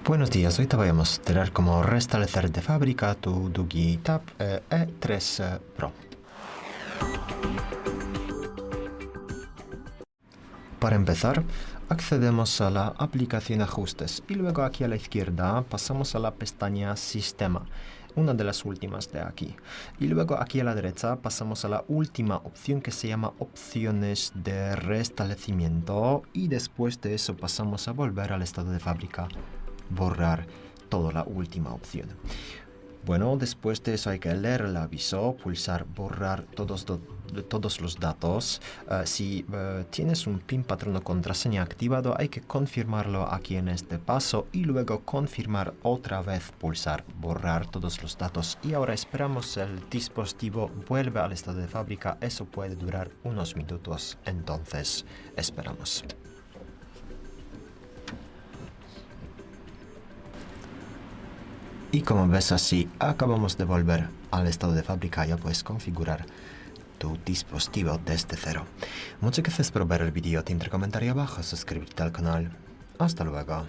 Buenos días, hoy te voy a mostrar cómo restablecer de fábrica tu DOOGEE Tab E3 Pro. Para empezar, accedemos a la aplicación Ajustes y luego aquí a la izquierda pasamos a la pestaña Sistema, una de las últimas de aquí. Y luego aquí a la derecha pasamos a la última opción que se llama Opciones de Restablecimiento y después de eso pasamos a volver al estado de fábrica, Borrar, toda la última opción. Bueno, después de eso hay que leer el aviso, pulsar borrar todos los datos. Si tienes un PIN patrón o contraseña activado, hay que confirmarlo aquí en este paso y luego confirmar otra vez, pulsar borrar todos los datos. Y ahora esperamos el dispositivo vuelve al estado de fábrica. Eso puede durar unos minutos, entonces esperamos. Y como ves así, acabamos de volver al estado de fábrica. Ya puedes configurar tu dispositivo desde cero. Muchas gracias por ver el vídeo. Te invito a comentario abajo, suscribirte al canal. Hasta luego.